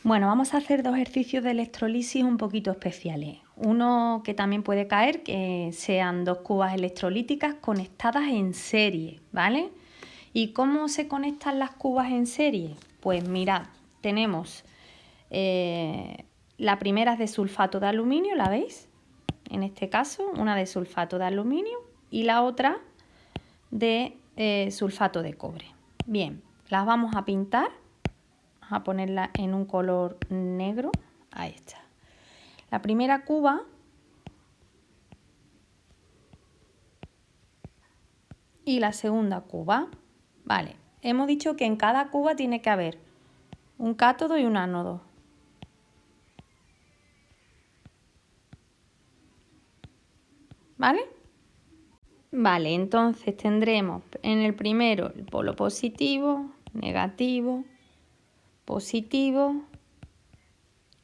Bueno, vamos a hacer dos ejercicios de electrolisis un poquito especiales. Uno que también puede caer, que sean dos cubas electrolíticas conectadas en serie, ¿vale? ¿Y cómo se conectan las cubas en serie? Pues mirad, tenemos la primera es de sulfato de aluminio, ¿la veis? En este caso, una de sulfato de aluminio y la otra de sulfato de cobre. Bien, las vamos a pintar. Vamos a ponerla en un color negro. Ahí está. La primera cuba y la segunda cuba. Vale, hemos dicho que en cada cuba tiene que haber un cátodo y un ánodo. ¿Vale? Vale, entonces tendremos en el primero el polo positivo, negativo, positivo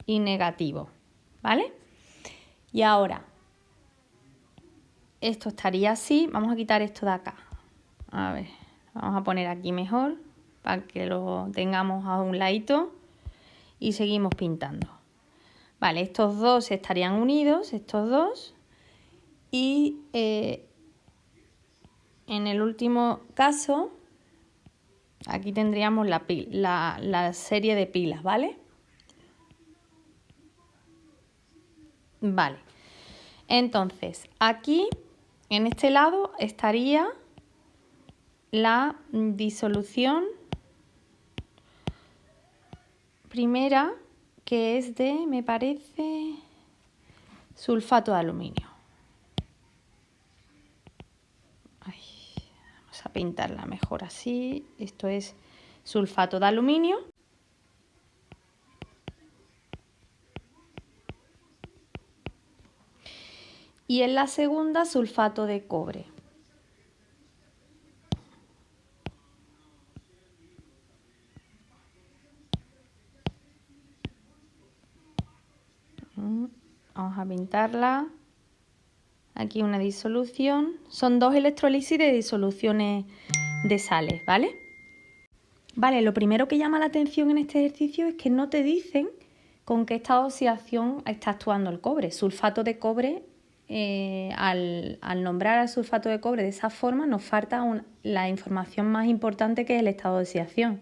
y negativo. ¿Vale? Y ahora, esto estaría así. Vamos a quitar esto de acá. A ver, vamos a poner aquí mejor para que lo tengamos a un ladito y seguimos pintando. Vale, estos dos estarían unidos, estos dos, y en el último caso, aquí tendríamos la serie de pilas, ¿vale? Vale, entonces aquí, en este lado, estaría la disolución primera, que es de, me parece, sulfato de aluminio. Ay, vamos a pintarla mejor así. Esto es sulfato de aluminio. Y en la segunda, sulfato de cobre. Vamos a pintarla. Aquí una disolución. Son dos electrolisis de disoluciones de sales, ¿vale? Vale, lo primero que llama la atención en este ejercicio es que no te dicen con qué estado de oxidación está actuando el cobre. Sulfato de cobre, al nombrar al sulfato de cobre de esa forma, nos falta la información más importante, que es el estado de oxidación,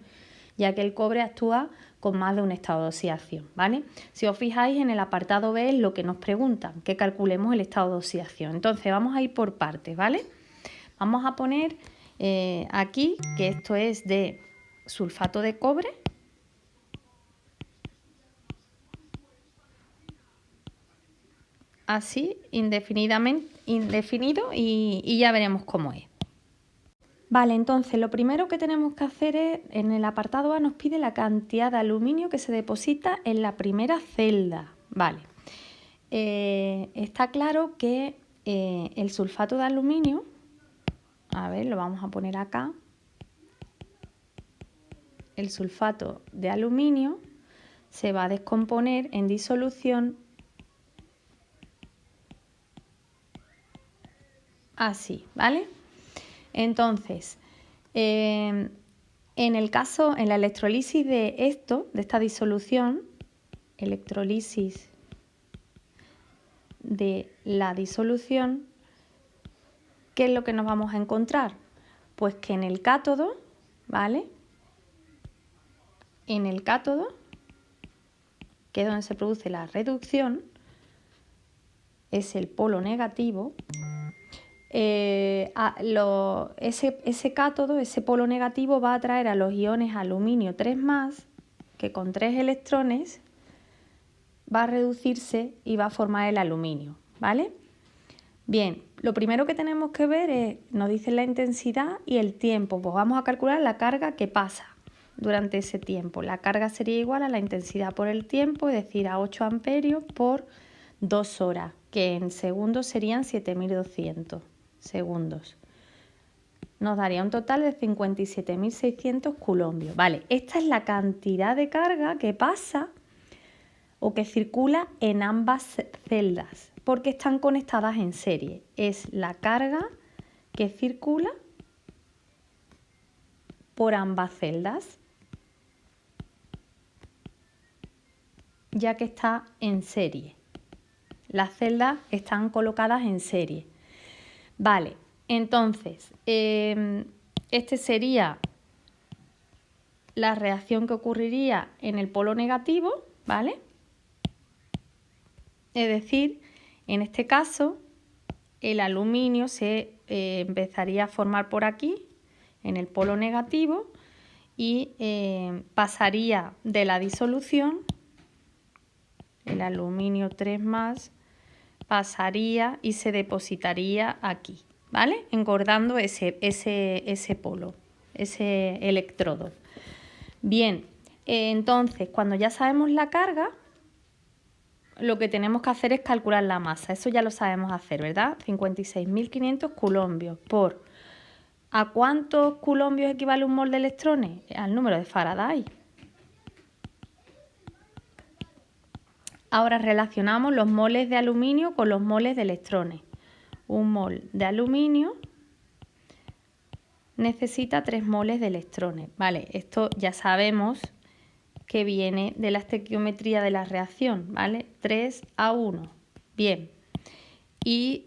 ya que el cobre actúa con más de un estado de oxidación, ¿vale? Si os fijáis, en el apartado B es lo que nos preguntan, que calculemos el estado de oxidación. Entonces vamos a ir por partes, ¿vale? Vamos a poner aquí que esto es de sulfato de cobre. Así, indefinido, y ya veremos cómo es. Vale, entonces lo primero que tenemos que hacer es, en el apartado A nos pide la cantidad de aluminio que se deposita en la primera celda. Vale, está claro que el sulfato de aluminio, a ver, lo vamos a poner acá. El sulfato de aluminio se va a descomponer en disolución así, ¿vale? Entonces, en la electrolisis de esta disolución, electrolisis de la disolución, ¿qué es lo que nos vamos a encontrar? Pues que en el cátodo, ¿vale? En el cátodo, que es donde se produce la reducción, es el polo negativo. Ese cátodo, ese polo negativo, va a atraer a los iones aluminio 3+, que con 3 electrones va a reducirse y va a formar el aluminio, ¿vale? Bien, lo primero que tenemos que ver es, nos dicen la intensidad y el tiempo. Pues vamos a calcular la carga que pasa durante ese tiempo. La carga sería igual a la intensidad por el tiempo, es decir, a 8 amperios por 2 horas, que en segundos serían 7.200 segundos. Nos daría un total de 57.600 coulombios. Vale, esta es la cantidad de carga que pasa o que circula en ambas celdas, porque están conectadas en serie. Es la carga que circula por ambas celdas. ya que está en serie. Las celdas están colocadas en serie. Vale, entonces, este sería la reacción que ocurriría en el polo negativo, ¿vale? Es decir, en este caso, el aluminio se empezaría a formar por aquí, en el polo negativo, y pasaría de la disolución, el aluminio 3+, pasaría y se depositaría aquí, ¿vale? Engordando ese polo, ese electrodo. Bien, entonces, cuando ya sabemos la carga, lo que tenemos que hacer es calcular la masa. Eso ya lo sabemos hacer, ¿verdad? 56.500 coulombios por... ¿A cuántos coulombios equivale un mol de electrones? Al número de Faraday. Ahora relacionamos los moles de aluminio con los moles de electrones. Un mol de aluminio necesita 3 moles de electrones. Vale, esto ya sabemos que viene de la estequiometría de la reacción, ¿vale? 3:1. Bien. Y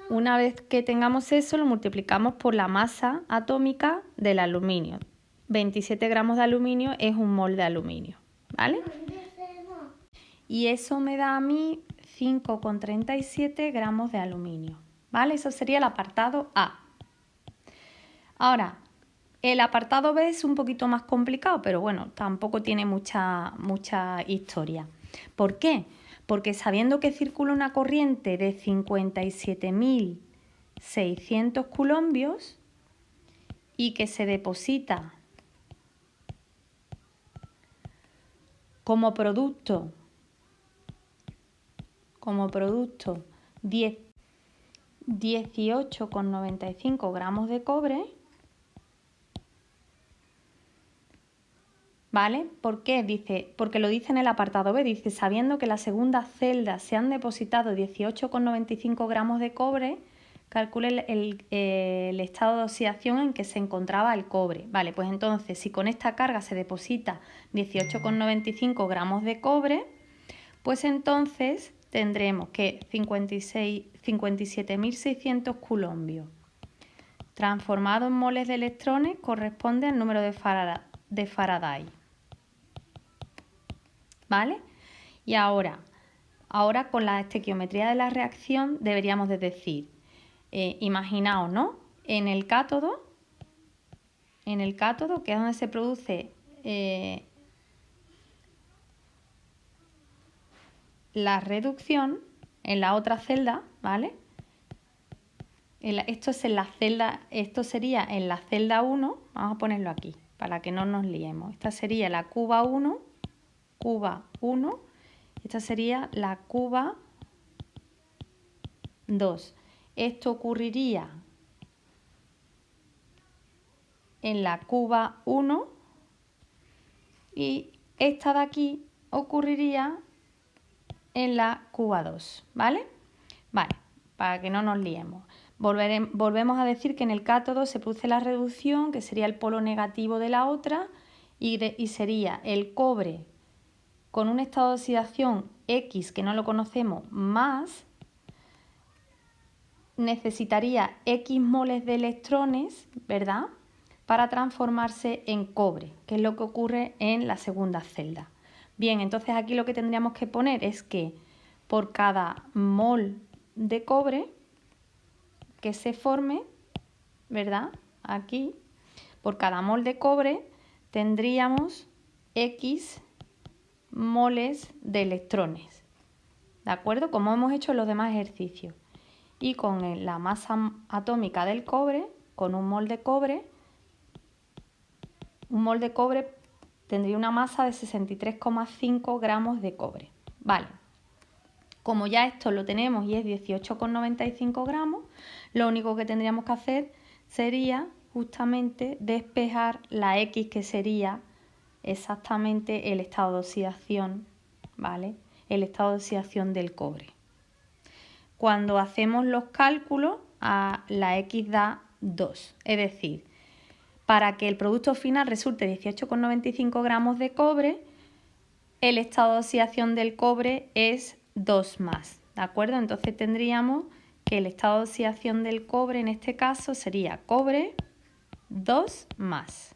una vez que tengamos eso, lo multiplicamos por la masa atómica del aluminio. 27 gramos de aluminio es un mol de aluminio, ¿vale? Y eso me da a mí 5,37 gramos de aluminio, ¿vale? Eso sería el apartado A. Ahora, el apartado B es un poquito más complicado, pero bueno, tampoco tiene mucha historia. ¿Por qué? Porque sabiendo que circula una corriente de 57.600 coulombios y que se deposita como producto 18,95 gramos de cobre, ¿vale? ¿Por qué? Dice, porque lo dice en el apartado B, dice, sabiendo que en la segunda celda se han depositado 18,95 gramos de cobre, calcule el estado de oxidación en que se encontraba el cobre. Vale, pues entonces, si con esta carga se deposita 18,95 gramos de cobre, pues entonces tendremos que 57.600 coulombios transformado en moles de electrones corresponde al número de Faraday. ¿Vale? Y ahora con la estequiometría de la reacción deberíamos de decir, imaginaos, ¿no? En el cátodo, que es donde se produce la reducción, en la otra celda, ¿vale? Esto sería en la celda 1, vamos a ponerlo aquí, para que no nos liemos. Esta sería la cuba 1, esta sería la cuba 2. Esto ocurriría en la cuba 1 y esta de aquí ocurriría en la cuba 2, ¿vale? Vale, para que no nos liemos. Volvemos a decir que en el cátodo se produce la reducción, que sería el polo negativo de la otra, y sería el cobre con un estado de oxidación X, que no lo conocemos, más, necesitaría X moles de electrones, ¿verdad?, para transformarse en cobre, que es lo que ocurre en la segunda celda. Bien, entonces aquí lo que tendríamos que poner es que por cada mol de cobre que se forme, ¿verdad?, aquí, por cada mol de cobre tendríamos X moles de electrones, ¿de acuerdo? Como hemos hecho en los demás ejercicios. Y con la masa atómica del cobre, con un mol de cobre tendría una masa de 63,5 gramos de cobre. Vale, como ya esto lo tenemos y es 18,95 gramos, lo único que tendríamos que hacer sería justamente despejar la X, que sería exactamente el estado de oxidación, ¿vale? El estado de oxidación del cobre. Cuando hacemos los cálculos, la X da 2, es decir, para que el producto final resulte 18,95 gramos de cobre, el estado de oxidación del cobre es 2 más, ¿de acuerdo? Entonces tendríamos que el estado de oxidación del cobre en este caso sería cobre 2 más.